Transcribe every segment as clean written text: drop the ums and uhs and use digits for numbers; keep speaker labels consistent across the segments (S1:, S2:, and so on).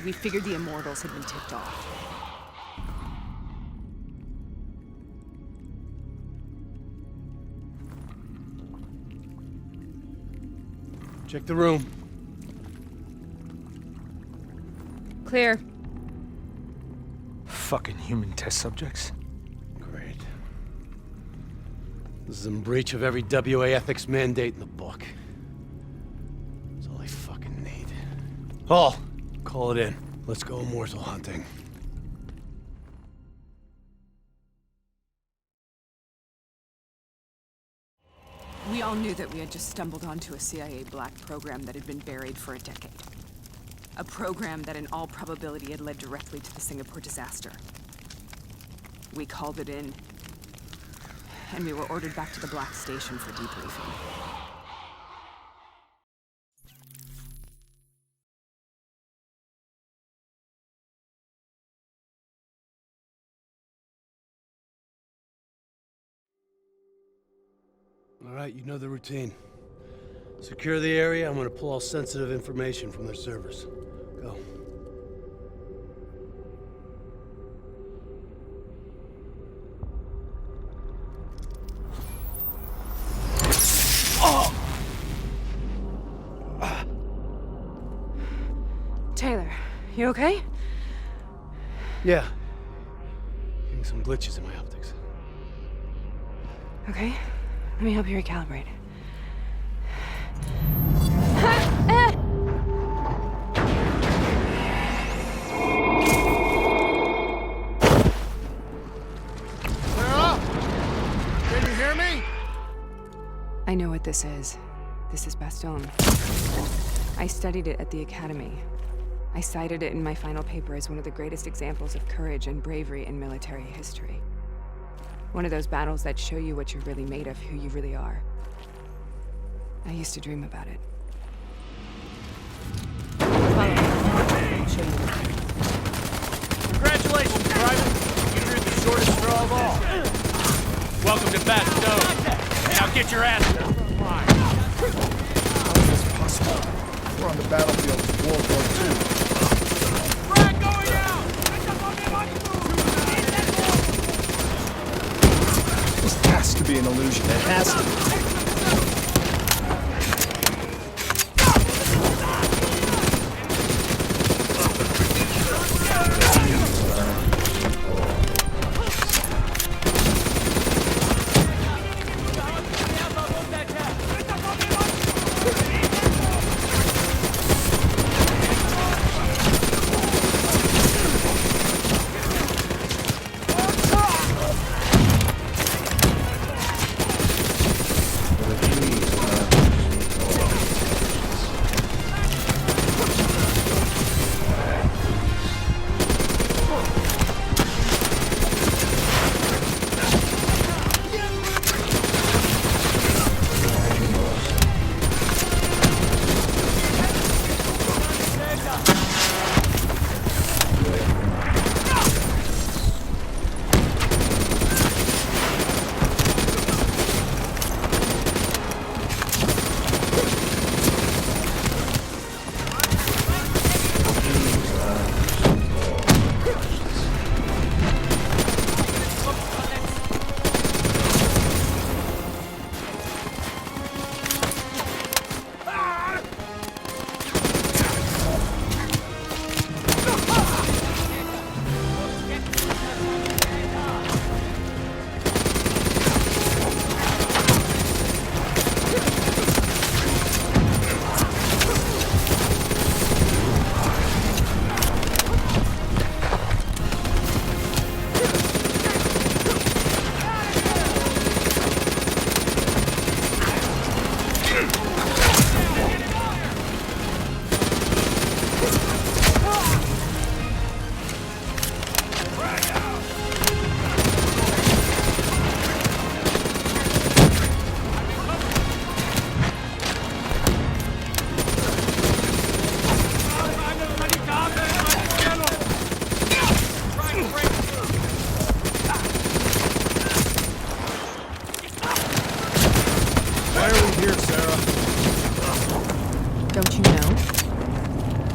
S1: we figured the Immortals had been tipped off.
S2: Check the room.
S1: Clear.
S3: Fucking human test subjects.
S2: Great. This is in breach of every WA ethics mandate in the book. That's all I fucking need. Paul, call it in. Let's go immortal hunting.
S1: We all knew that we had just stumbled onto a CIA black program that had been buried for a decade. A program that in all probability had led directly to the Singapore disaster. We called it in, and we were ordered back to the Black Station for debriefing.
S2: All right, you know the routine. Secure the area. I'm gonna pull all sensitive information from their servers. Go.
S1: Taylor, you okay?
S2: Yeah. Getting some glitches in my optics.
S1: Okay, let me help you recalibrate.
S4: Sarah? Can you hear me?
S1: I know what this is. This is Bastogne. I studied it at the Academy. I cited it in my final paper as one of the greatest examples of courage and bravery in military history. One of those battles that show you what you're really made of, who you really are. I used to dream about it. Follow me. I'll show you.
S4: Congratulations, Private. You drew the shortest straw of all. Welcome to Bastogne. Now get your ass to the front line.
S5: How is this possible? We're on the battlefield of World War II.
S4: Frag going out!
S5: This has to be an illusion. It has to be.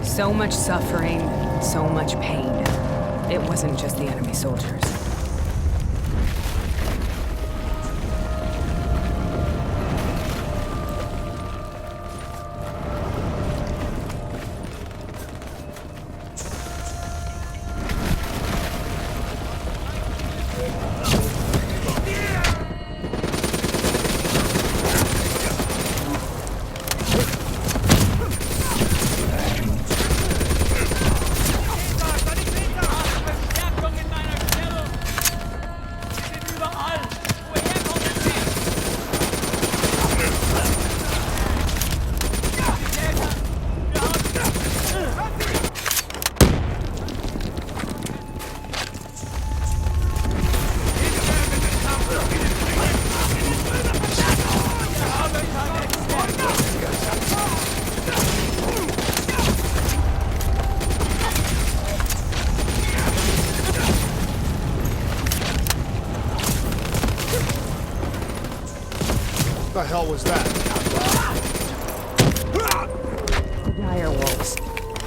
S1: So much suffering, So much pain. It wasn't just the enemy soldiers.
S5: What the hell was that?
S1: Dire wolves.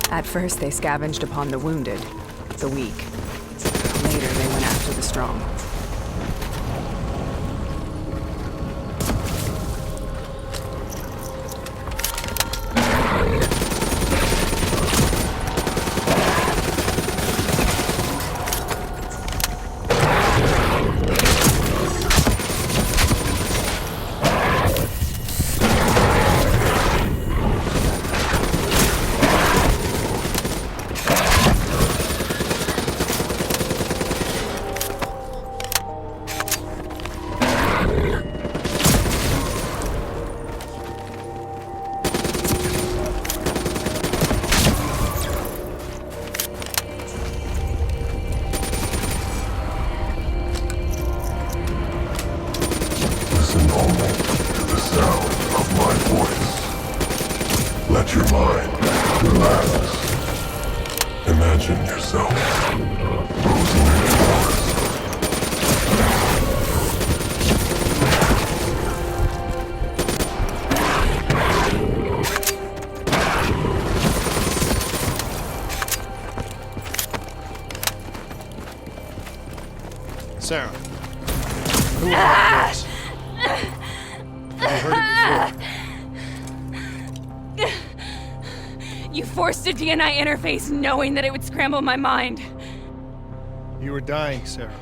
S1: At first, they scavenged upon the wounded, the weak. Later, they went after the strong.
S6: Listen only to the sound of my voice. Let your mind relax. Imagine yourself frozen in a forest.
S5: Sarah. Who are those? Have you heard it before?
S1: You forced a DNI interface knowing that it would scramble my mind.
S5: You were dying, Sarah.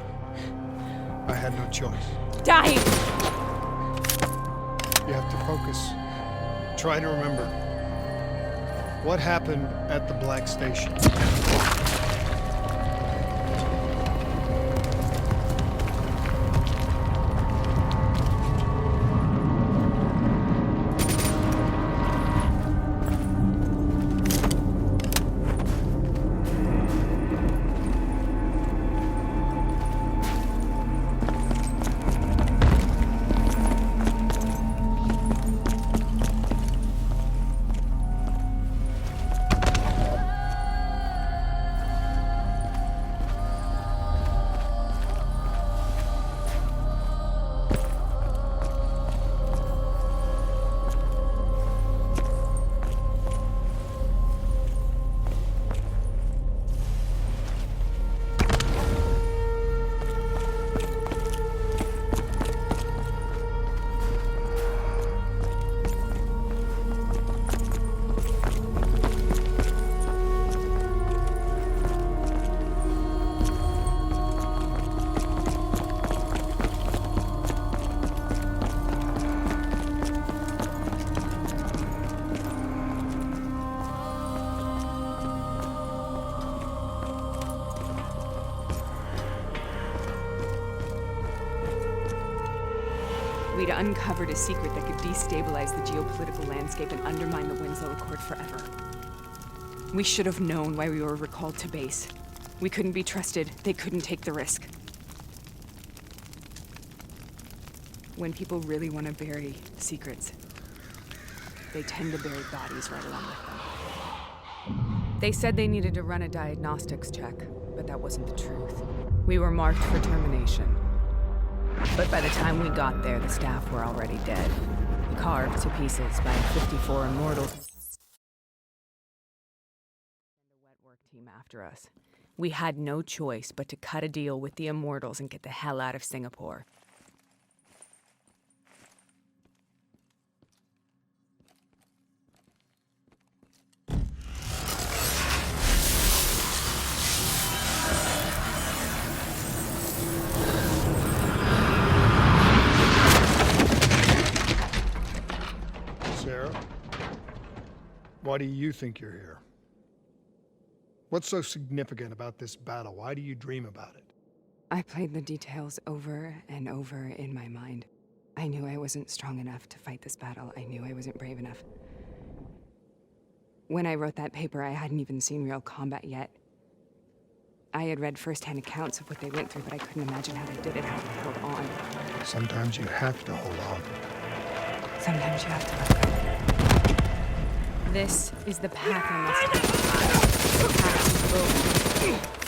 S5: I had no choice.
S1: Dying!
S5: You have to focus. Try to remember. What happened at the Black Station?
S1: We'd uncovered a secret that could destabilize the geopolitical landscape and undermine the Winslow Accord forever. We should have known why we were recalled to base. We couldn't be trusted. They couldn't take the risk. When people really want to bury secrets, they tend to bury bodies right along with them. They said they needed to run a diagnostics check, but that wasn't the truth. We were marked for termination. But by the time we got there, the staff were already dead, carved to pieces by a 54 Immortal. And a wet work team after us. We had no choice but to cut a deal with the Immortals and get the hell out of Singapore.
S5: Sarah, why do you think you're here? What's so significant about this battle? Why do you dream about it?
S1: I played the details over and over in my mind. I knew I wasn't strong enough to fight this battle. I knew I wasn't brave enough. When I wrote that paper, I hadn't even seen real combat yet. I had read firsthand accounts of what they went through, but I couldn't imagine how they did it, how they held on.
S5: Sometimes you have to hold on.
S1: Sometimes you have to let go. This is the path I must take. The path to both.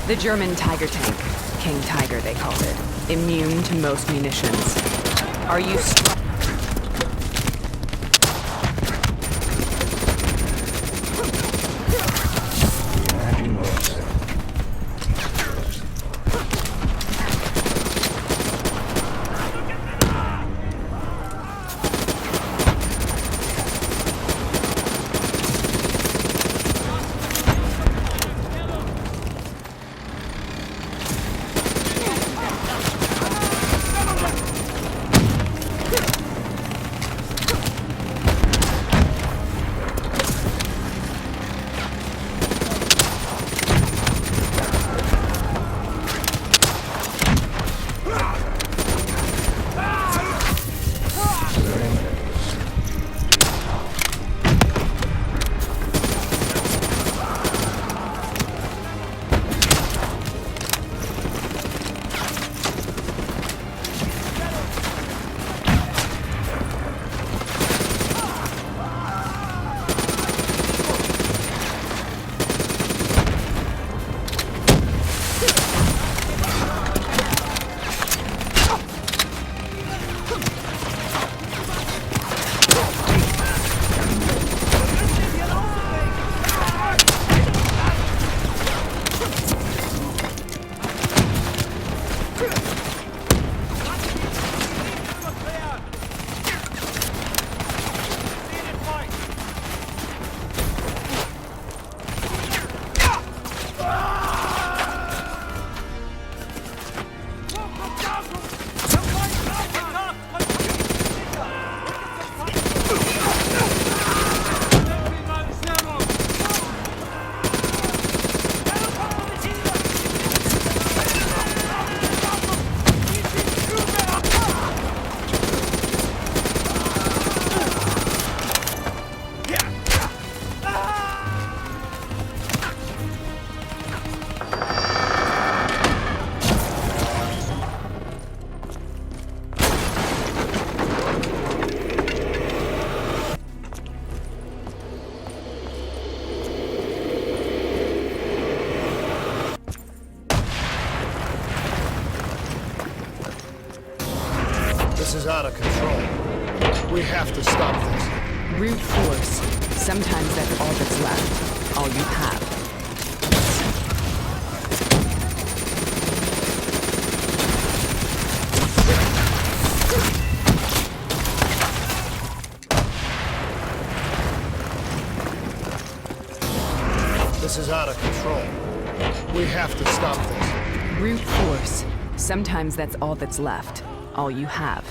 S1: The German Tiger tank. King Tiger, they called it. Immune to most munitions. Are you
S5: stop this.
S1: Brute force. Sometimes that's all that's left. All you have.
S5: This is out of control. We have to stop this.
S1: Brute force. Sometimes that's all that's left. All you have.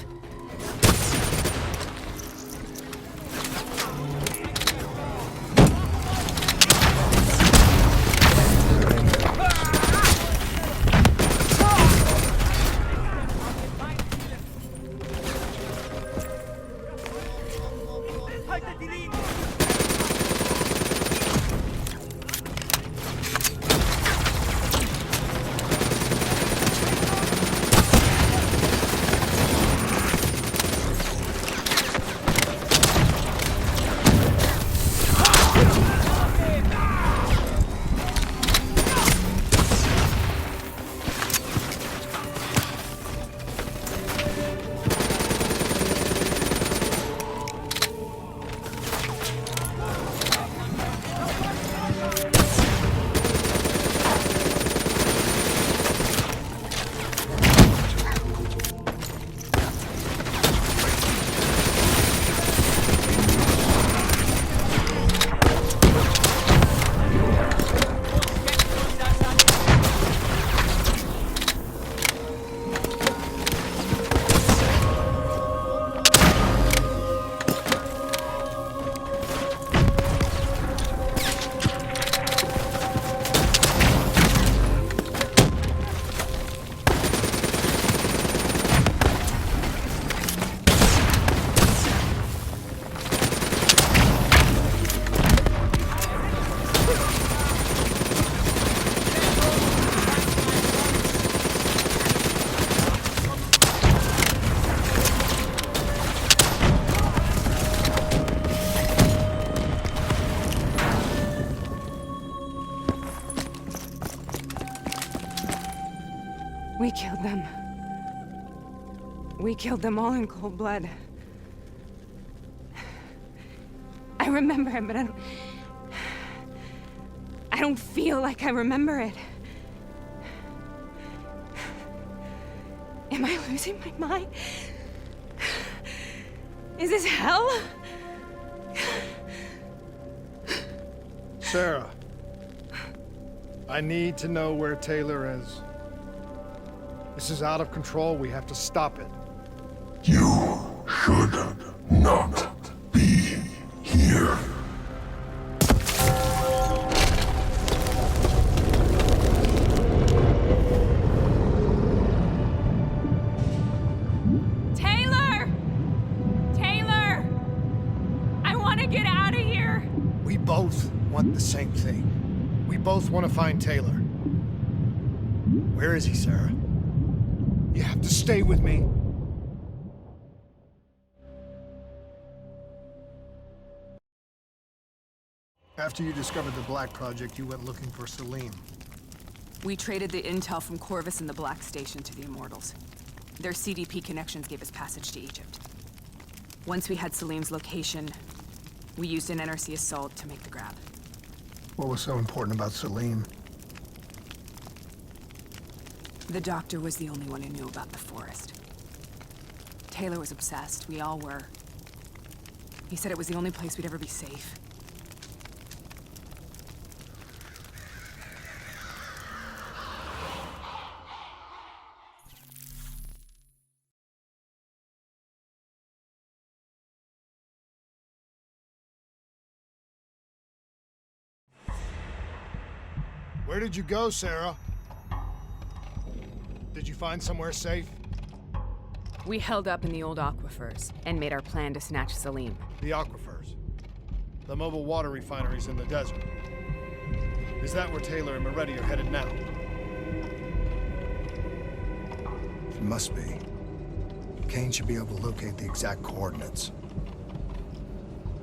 S1: We killed them. We killed them all in cold blood. I remember it, but I don't feel like I remember it. Am I losing my mind? Is this hell?
S5: Sarah, I need to know where Taylor is. This is out of control. We have to stop it.
S6: You should not be here.
S1: Taylor! Taylor! I want to get out of here!
S5: We both want the same thing. We both want to find Taylor. Where is he, Sarah? You have to stay with me. After you discovered the Black Project, you went looking for Salim.
S1: We traded the intel from Corvus and the Black Station to the Immortals. Their CDP connections gave us passage to Egypt. Once we had Salim's location, we used an NRC assault to make the grab.
S5: What was so important about Salim?
S1: The doctor was the only one who knew about the forest. Taylor was obsessed. We all were. He said it was the only place we'd ever be safe.
S5: Where did you go, Sarah? Did you find somewhere safe?
S1: We held up in the old aquifers and made our plan to snatch Salim.
S5: The aquifers. The mobile water refineries in the desert. Is that where Taylor and Moretti are headed now? It must be. Kane should be able to locate the exact coordinates.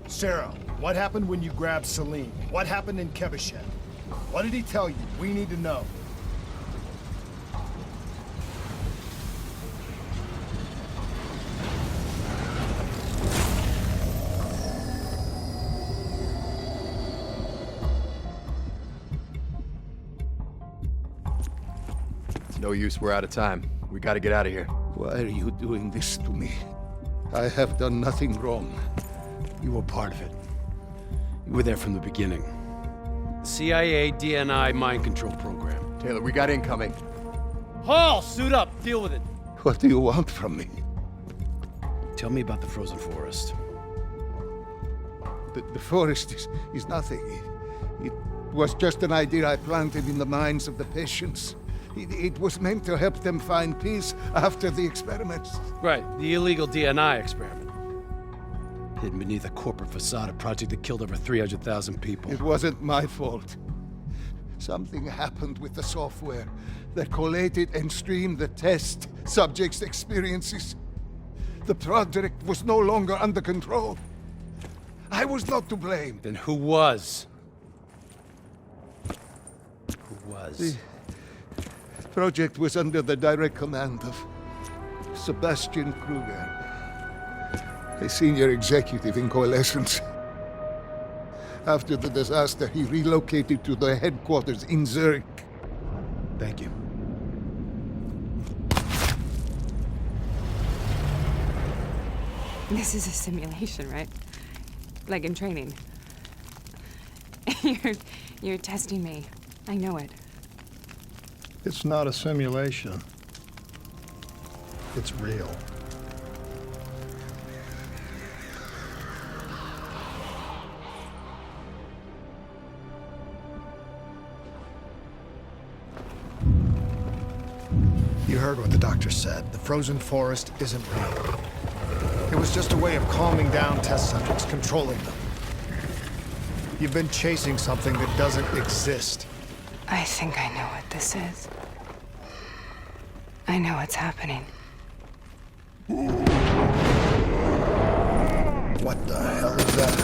S5: Sarah, what happened when you grabbed Salim? What happened in Kevashet? What did he tell you? We need to know.
S7: No use, we're out of time. We gotta get out of here.
S8: Why are you doing this to me? I have done nothing wrong.
S2: You were part of it. You were there from the beginning. The CIA DNI mind control program.
S7: Taylor, we got incoming.
S2: Hall, suit up. Deal with it.
S8: What do you want from me?
S2: Tell me about the frozen forest.
S8: The forest is nothing. It was just an idea I planted in the minds of the patients. It was meant to help them find peace after the experiments.
S2: Right, the illegal DNI experiment. Hidden beneath a corporate facade, a project that killed over 300,000 people.
S8: It wasn't my fault. Something happened with the software that collated and streamed the test subjects' experiences. The project was no longer under control. I was not to blame.
S2: Then who was? Who was?
S8: The project was under the direct command of Sebastian Kruger, a senior executive in Coalescence. After the disaster, he relocated to the headquarters in Zurich.
S2: Thank you.
S1: This is a simulation, right? Like in training. You're testing me. I know it.
S5: It's not a simulation. It's real. You heard what the doctor said. The frozen forest isn't real. It was just a way of calming down test subjects, controlling them. You've been chasing something that doesn't exist.
S1: I think I know what this is. I know what's happening.
S5: What the hell is that?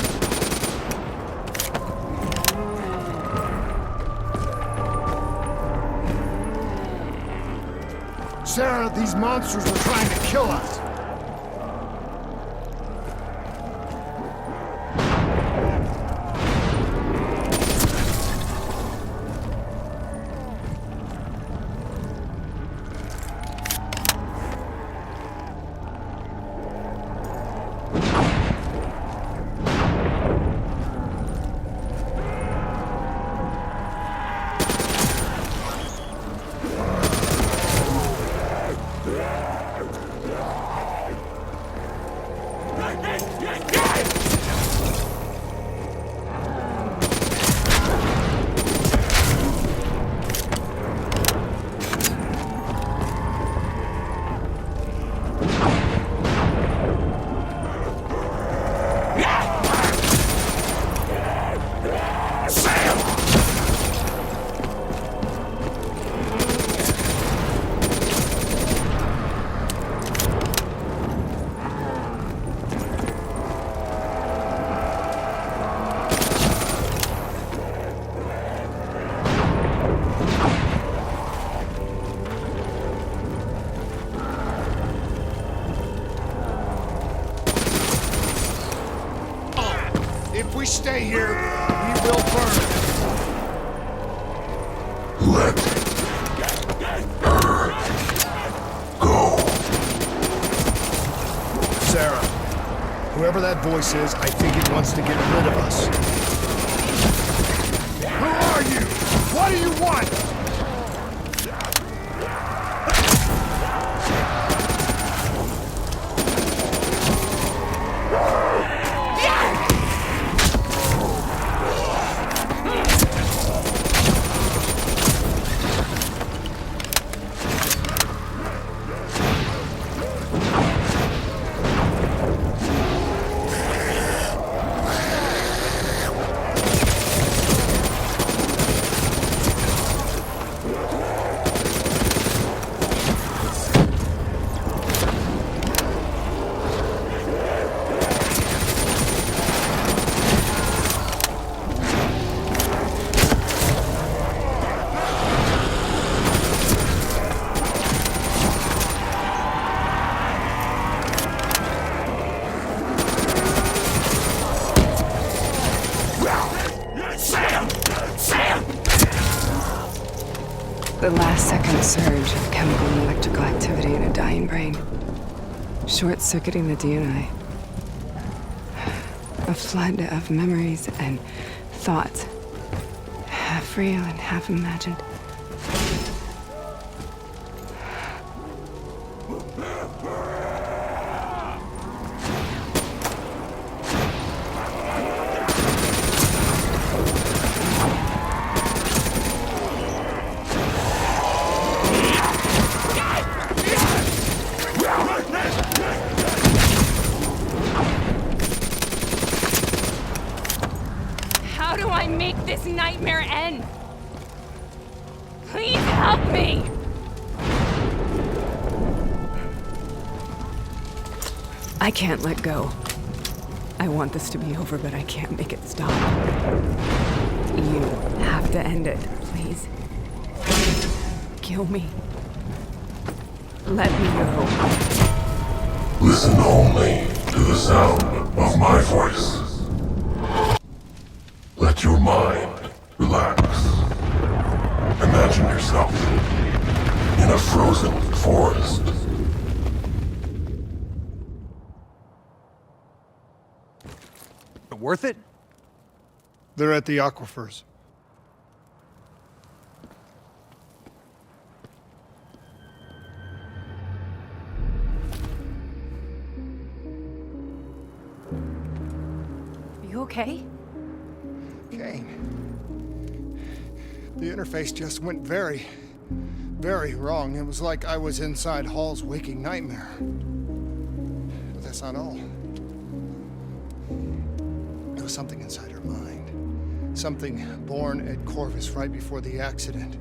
S5: Sarah, these monsters were trying to kill us! If we stay here, we will burn.
S6: Let her go.
S5: Sarah, whoever that voice is, I think it wants to get rid of us. Who are you? What do you want?
S1: The last-second surge of chemical and electrical activity in a dying brain. Short-circuiting the DNA. A flood of memories and thoughts. Half real and half imagined. How do I make this nightmare end? Please help me! I can't let go. I want this to be over, but I can't make it stop. You have to end it, please. Kill me. Let me go.
S6: Listen only to the sound of my voice. Let your mind relax. Imagine yourself in a frozen forest.
S3: Worth it?
S5: They're at the aquifers.
S1: Are you okay?
S5: Kane. The interface just went very, very wrong. It was like I was inside Hall's waking nightmare. But that's not all. It was something inside her mind. Something born at Corvus right before the accident.